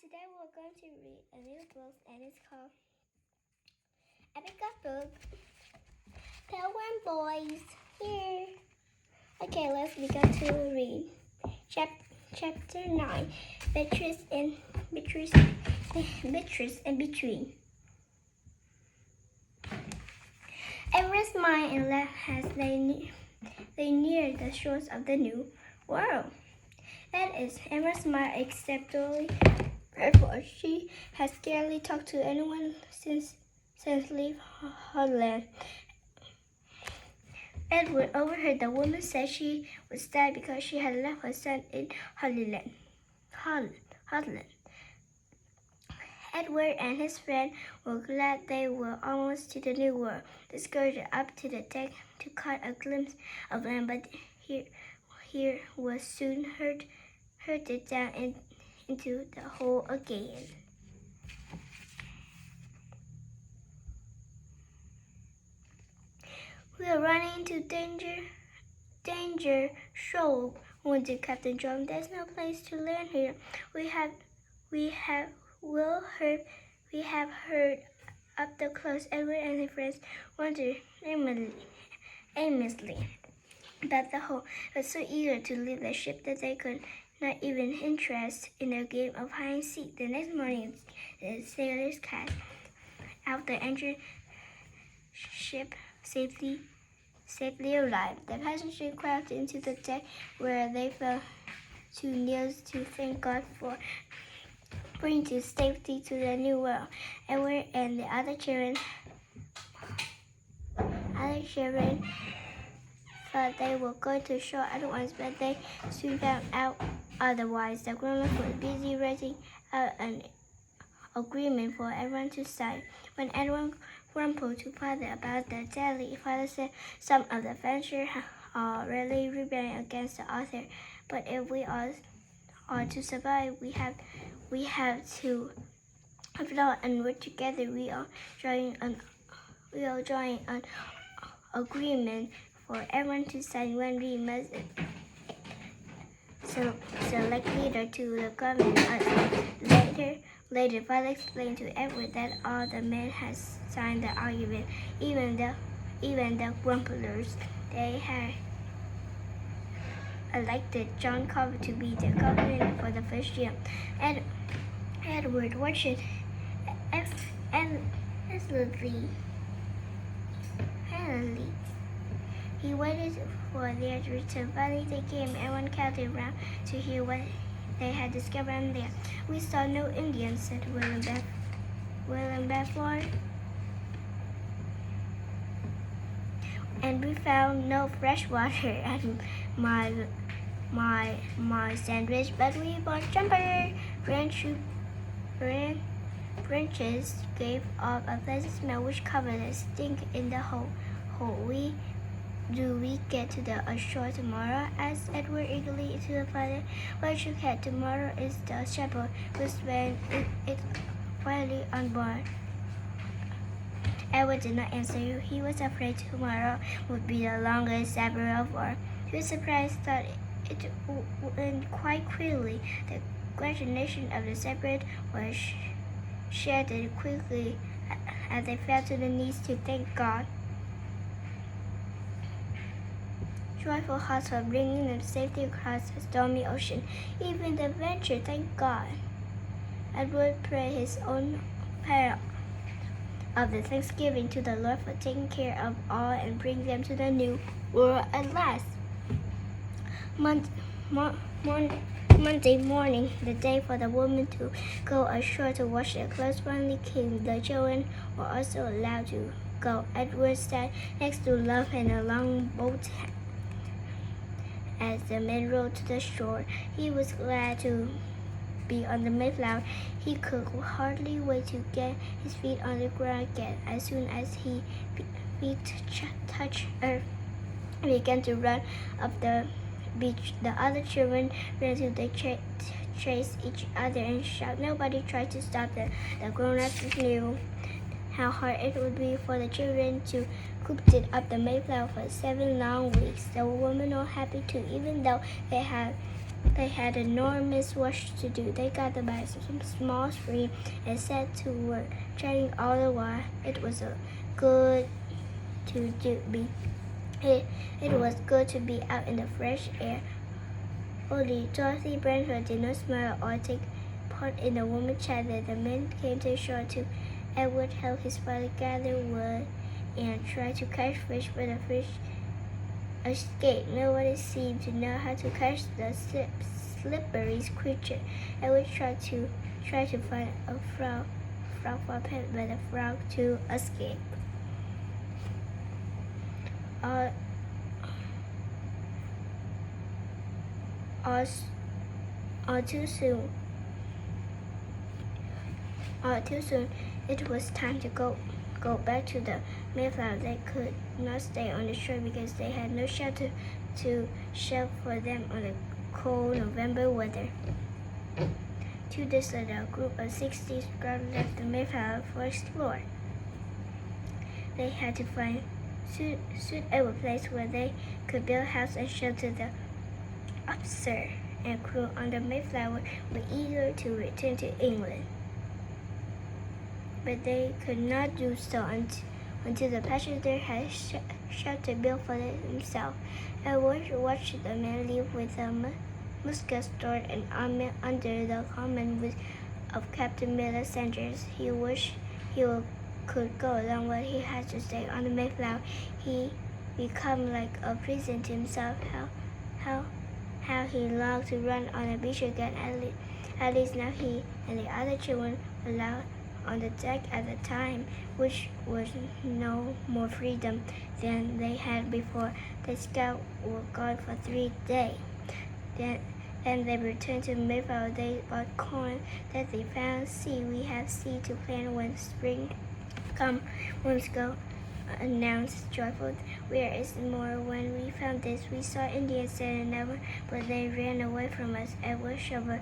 Today we're going to read a new book and it's called Epic of Book. Pilgrim Boys here. Okay, let's begin to read. Chapter 9. Beatrice in Between. Everyone's mind and left as they near the shores of the new world. That is, Emma's mind exceptionally grateful. She has scarcely talked to anyone since leave Holland. Edward overheard the woman say she was sad because she had left her son in Holland. Edward and his friend were glad they were almost to the new world. They scurried up to the deck to catch a glimpse of land, but here was soon herded down into the hole again. We are running into danger, shoal, warned Captain John. There's no place to land here. We have heard up the close. Edward and his friends wandered aimlessly about the hole, but so eager to leave the ship that they could not even interest in a game of hide and seek. The next morning, the sailors cast out the engine. Ship safely arrived. The passengers crowded into the deck, where they fell to knees to thank God for bringing to safety to the new world. Edward and the other children thought they were going to shore at once, but they soon found out otherwise. The grown-ups were busy writing out an agreement for everyone to sign. When Edward grumbled to Father about the daily, Father said some of the adventurers are really rebelling against the author, but if we are to survive, we have to applaud and work together. We are drawing an agreement for everyone to sign when we must select leader to the government. Later, Father explained to Edward that all the men had signed the argument, even the grumblers. They had elected John Carver to be the governor for the first year. Edward watched endlessly. He waited for their return. Finally, they came. Everyone gathered round to hear what they had discovered there. We saw no Indians, said William Bedford. And we found no fresh water at my sandwich, but we bought jumper. Branches gave off a pleasant smell which covered the stink in the hole. Do we get to the shore tomorrow? Asked Edward eagerly to the father. Well, you can. Tomorrow is the shepherd who spent it quietly on board. Edward did not answer. He was afraid tomorrow would be the longest Sabbath of all. He was surprised that it went quite quickly. The congratulation of the Sabbath was shattered quickly as they fell to their knees to thank God. Joyful hearts were bringing them safety across the stormy ocean. Even the venture, thank God. Edward prayed his own prayer of the thanksgiving to the Lord for taking care of all and bring them to the new world at last. Monday morning, the day for the woman to go ashore to wash their clothes, finally came. The children were also allowed to go. Edward sat next to Love in a long boat as the men rowed to the shore. He was glad to be on the Mayflower. He could hardly wait to get his feet on the ground again. As soon as his feet touched earth, he began to run up the beach. The other children ran to chase each other and shout. Nobody tried to stop them. The grown-ups knew how hard it would be for the children to coop it up the Mayflower for 7 long weeks. The women were happy too, even though they had They had enormous work to do. They gathered by some small stream and set to work, chatting all the while. It was good to be. It was good to be out in the fresh air. Only Dorothy Branford did not smile or take part in the warm chat. The men came to shore too. Edward helped his father gather wood and tried to catch fish, but the fish escaped. Nobody seemed to know how to catch the slippery creature. Edward tried to find a frog for a pet, but the frog too escaped. All too soon, it was time to go back to the Mayflower. They could not stay on the shore because they had no shelter to shelter them on the cold November weather. 2 days later, a group of 60 scouts left the Mayflower for explore. They had to find suitable place where they could build a house and shelter. The officer and crew on the Mayflower were eager to return to England, but they could not do so until the passengers had shelter built for themselves. Edward watched the men leave with a musket stored and armed under the command of Captain Miller's soldiers. He wished he could go along, but he had to stay on the Mayflower. He became like a prison to himself. How he longed to run on the beach again. At least now he and the other children were allowed on the deck at the time, which was no more freedom than they had before. The scouts were gone for 3 days. Then they returned to Mayflower. They bought corn that they found. See, we have seed to plant when spring come. Worms go, announced joyful. Where is more? When we found this, we saw Indians standing never, but they ran away from us. Edward shivered.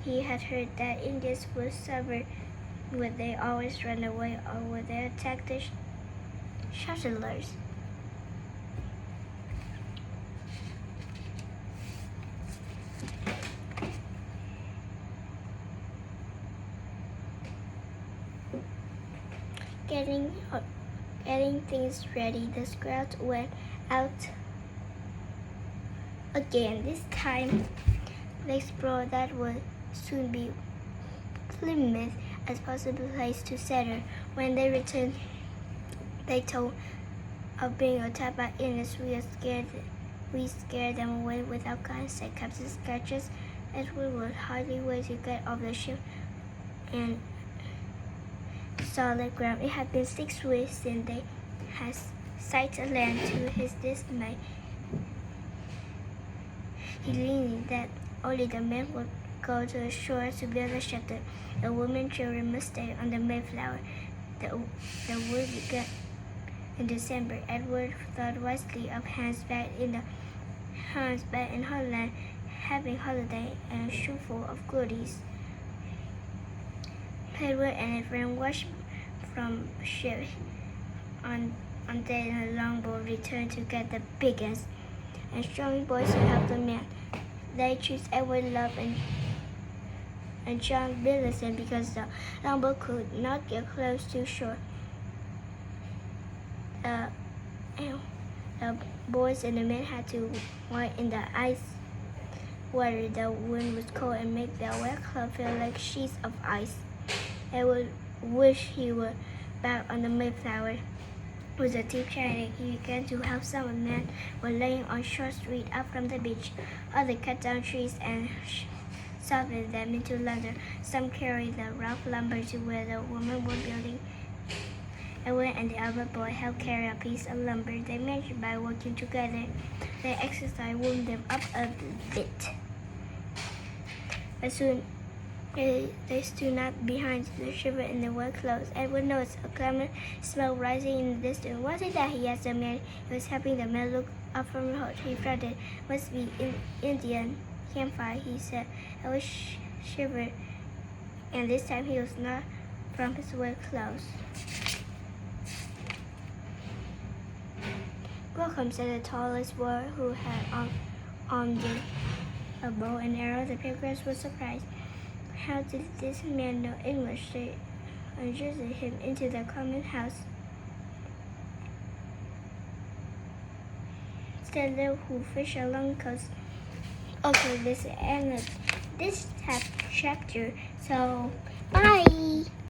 He had heard that Indians were stubborn. Would they always run away, or would they attack the settlers? Getting things ready, the scouts went out again. This time, they explored that would soon be Plymouth as possible place to settle. When they returned, they told of being attacked by Indians. We scared them away with our guns, said Captain Scratches. Edward would hardly wait to get off the ship and solid ground. It had been 6 weeks since they had sighted land. To his dismay, he learned that only the men would go to the shore to build a shelter. The women and children must stay on the Mayflower. The war began in December. Edward thought wisely of Hans back in Holland, having holiday and shoe full of goodies. Edward and his friend watched from ship on deck, and a longboat returned to get the pigeons and strong boys to help the men. They chose Edward Love and John Billison because the longboat could not get close to shore. The boys and the men had to walk in the ice water. The wind was cold and made their wet clothes feel like sheets of ice. Edward wished he were back on the Mayflower. With the deep shining, he began to help. Some men were laying on short street up from the beach. Others cut down trees and softened them into lumber. Some carried the rough lumber to where the women were building. Edward and the other boy helped carry a piece of lumber. They managed by working together. Their exercise warmed them up a bit. But soon they stood up behind the shiver in their wet clothes. Edward noticed a clamor smell rising in the distance. Was it that? He asked the man. He was helping the man look up from the hood. He felt it must be Indian campfire, he said. Edward shivered, and this time he was not from his wet clothes. Welcome, said the tallest boy who had on the a bow and arrow. The piggies were surprised. How did this man know English? They ushered him into the common house. Said Little who fished along the coast. Okay, this is the end of this chapter. So, bye!